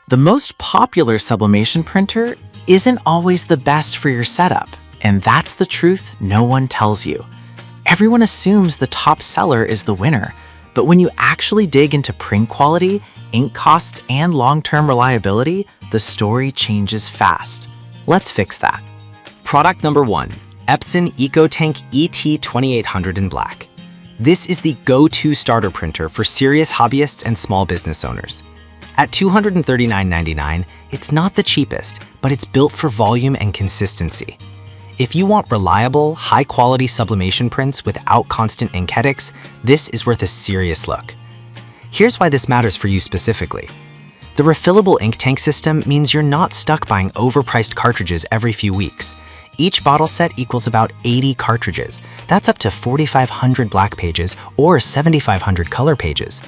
The most popular sublimation printer isn't always the best for your setup, and that's the truth no one tells you. Everyone assumes the top seller is the winner, but when you actually dig into print quality, ink costs, and long-term reliability, the story changes fast. Let's fix that. Product number 1, Epson EcoTank ET2800 in black. This is the go-to starter printer for serious hobbyists and small business owners. At $239.99, it's not the cheapest, but it's built for volume and consistency. If you want reliable, high-quality sublimation prints without constant ink headaches, this is worth a serious look. Here's why this matters for you specifically. The refillable ink tank system means you're not stuck buying overpriced cartridges every few weeks. Each bottle set equals about 80 cartridges. That's up to 4,500 black pages or 7,500 color pages.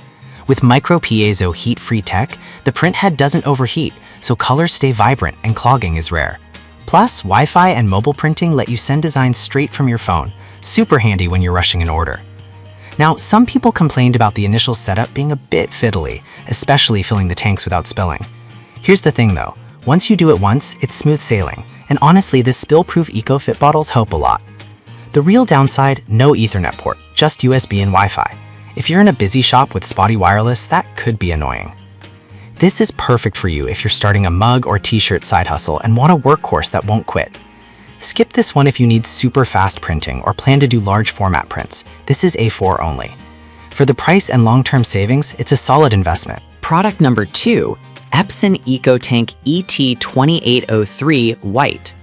With micro piezo heat-free tech, the print head doesn't overheat, so colors stay vibrant and clogging is rare. Plus, Wi-Fi and mobile printing let you send designs straight from your phone. Super handy when you're rushing an order. Now, some people complained about the initial setup being a bit fiddly, especially filling the tanks without spilling. Here's the thing though, once you do it once, it's smooth sailing. And honestly, the spill-proof EcoFit bottles help a lot. The real downside, no Ethernet port, just USB and Wi-Fi. If you're in a busy shop with spotty wireless, that could be annoying. This is perfect for you if you're starting a mug or t-shirt side hustle and want a workhorse that won't quit. Skip this one if you need super fast printing or plan to do large format prints. This is A4 only. For the price and long-term savings, it's a solid investment. Product number 2, Epson EcoTank ET2803 White.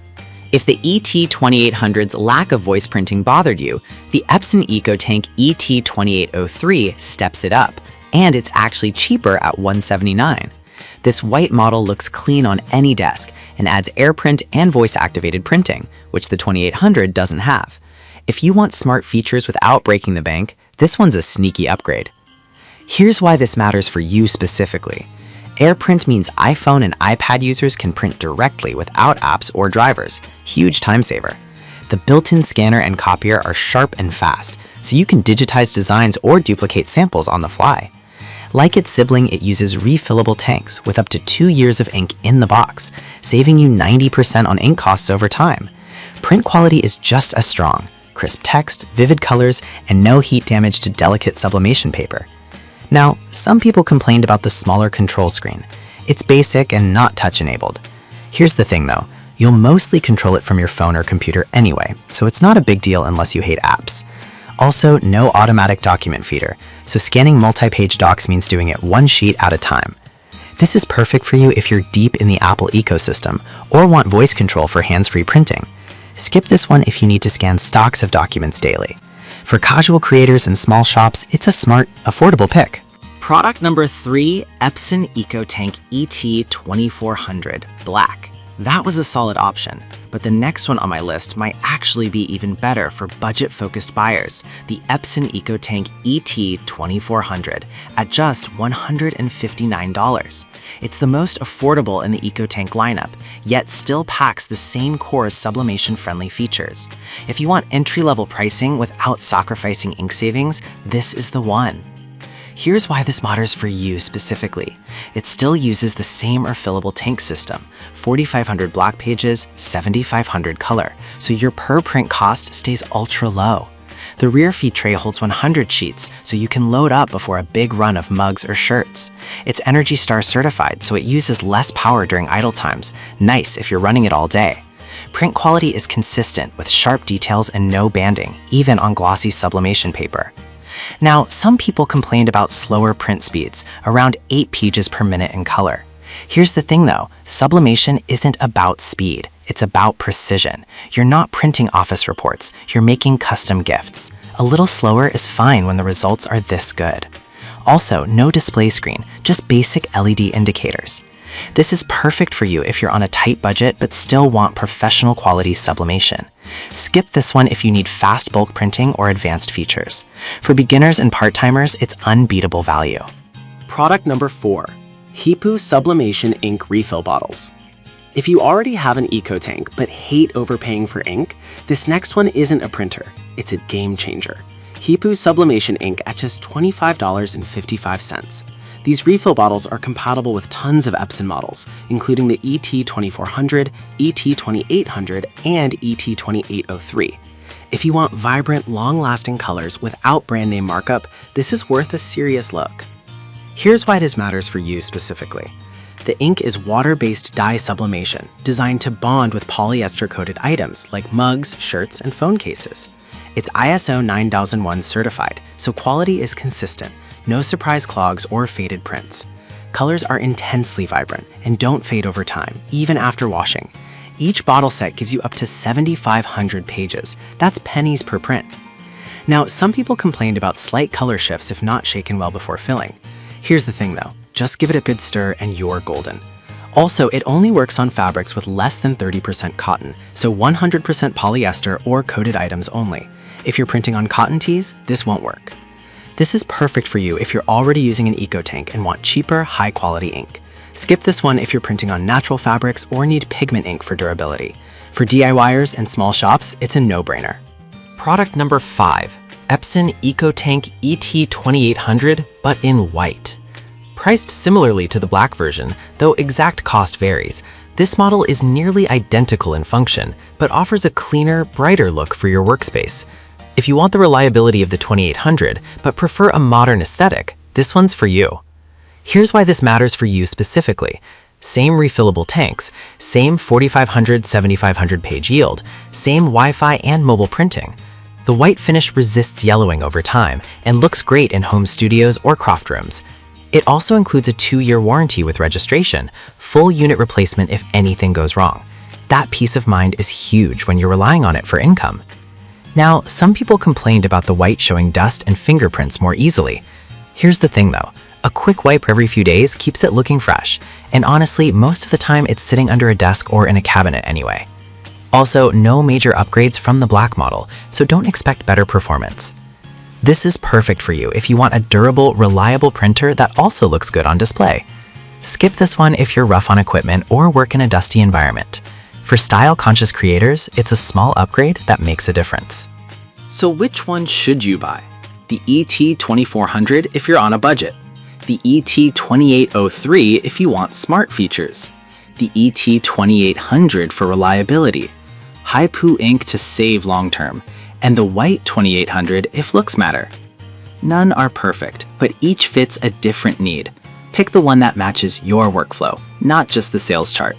If the ET2800's lack of voice printing bothered you, the Epson EcoTank ET2803 steps it up, and it's actually cheaper at $179. This white model looks clean on any desk and adds AirPrint and voice-activated printing, which the 2800 doesn't have. If you want smart features without breaking the bank, this one's a sneaky upgrade. Here's why this matters for you specifically. AirPrint means iPhone and iPad users can print directly without apps or drivers. Huge time saver. The built-in scanner and copier are sharp and fast, so you can digitize designs or duplicate samples on the fly. Like its sibling, it uses refillable tanks with up to 2 years of ink in the box, saving you 90% on ink costs over time. Print quality is just as strong. Crisp text, vivid colors, and no heat damage to delicate sublimation paper. Now, some people complained about the smaller control screen. It's basic and not touch-enabled. Here's the thing though, you'll mostly control it from your phone or computer anyway, so it's not a big deal unless you hate apps. Also, no automatic document feeder, so scanning multi-page docs means doing it one sheet at a time. This is perfect for you if you're deep in the Apple ecosystem or want voice control for hands-free printing. Skip this one if you need to scan stocks of documents daily. For casual creators and small shops, it's a smart, affordable pick. Product number 3, Epson EcoTank ET2400 Black. That was a solid option, but the next one on my list might actually be even better for budget-focused buyers, the Epson EcoTank ET2400 at just $159. It's the most affordable in the EcoTank lineup, yet still packs the same core sublimation-friendly features. If you want entry-level pricing without sacrificing ink savings, this is the one. Here's why this matters for you specifically. It still uses the same refillable tank system, 4,500 black pages, 7,500 color, so your per print cost stays ultra low. The rear feed tray holds 100 sheets, so you can load up before a big run of mugs or shirts. It's Energy Star certified, so it uses less power during idle times. Nice if you're running it all day. Print quality is consistent with sharp details and no banding, even on glossy sublimation paper. Now, some people complained about slower print speeds, around 8 pages per minute in color. Here's the thing though, sublimation isn't about speed, it's about precision. You're not printing office reports, you're making custom gifts. A little slower is fine when the results are this good. Also, no display screen, just basic LED indicators. This is perfect for you if you're on a tight budget but still want professional quality sublimation. Skip this one if you need fast bulk printing or advanced features. For beginners and part-timers, it's unbeatable value. Product number 4, Hipu Sublimation Ink Refill Bottles. If you already have an EcoTank but hate overpaying for ink, this next one isn't a printer, it's a game changer. Hipu Sublimation Ink at just $25.55. These refill bottles are compatible with tons of Epson models, including the ET2400, ET2800, and ET2803. If you want vibrant, long-lasting colors without brand name markup, this is worth a serious look. Here's why this matters for you specifically. The ink is water-based dye sublimation, designed to bond with polyester-coated items like mugs, shirts, and phone cases. It's ISO 9001 certified, so quality is consistent, no surprise clogs or faded prints. Colors are intensely vibrant and don't fade over time, even after washing. Each bottle set gives you up to 7,500 pages. That's pennies per print. Now, some people complained about slight color shifts if not shaken well before filling. Here's the thing though, just give it a good stir and you're golden. Also, it only works on fabrics with less than 30% cotton, so 100% polyester or coated items only. If you're printing on cotton tees, this won't work. This is perfect for you if you're already using an eco tank and want cheaper, high-quality ink. Skip this one if you're printing on natural fabrics or need pigment ink for durability. For DIYers and small shops, it's a no-brainer. Product number 5, Epson EcoTank ET2800, but in white. Priced similarly to the black version, though exact cost varies, this model is nearly identical in function, but offers a cleaner, brighter look for your workspace. If you want the reliability of the 2800, but prefer a modern aesthetic, this one's for you. Here's why this matters for you specifically. Same refillable tanks, same 4,500-7,500 page yield, same Wi-Fi and mobile printing. The white finish resists yellowing over time and looks great in home studios or craft rooms. It also includes a 2-year warranty with registration, full unit replacement if anything goes wrong. That peace of mind is huge when you're relying on it for income. Now, some people complained about the white showing dust and fingerprints more easily. Here's the thing though, a quick wipe every few days keeps it looking fresh, and honestly, most of the time it's sitting under a desk or in a cabinet anyway. Also, no major upgrades from the black model, so don't expect better performance. This is perfect for you if you want a durable, reliable printer that also looks good on display. Skip this one if you're rough on equipment or work in a dusty environment. For style-conscious creators, it's a small upgrade that makes a difference. So which one should you buy? The ET2400 if you're on a budget, the ET2803 if you want smart features, the ET2800 for reliability, high-poo ink to save long-term, and the white 2800 if looks matter. None are perfect, but each fits a different need. Pick the one that matches your workflow, not just the sales chart.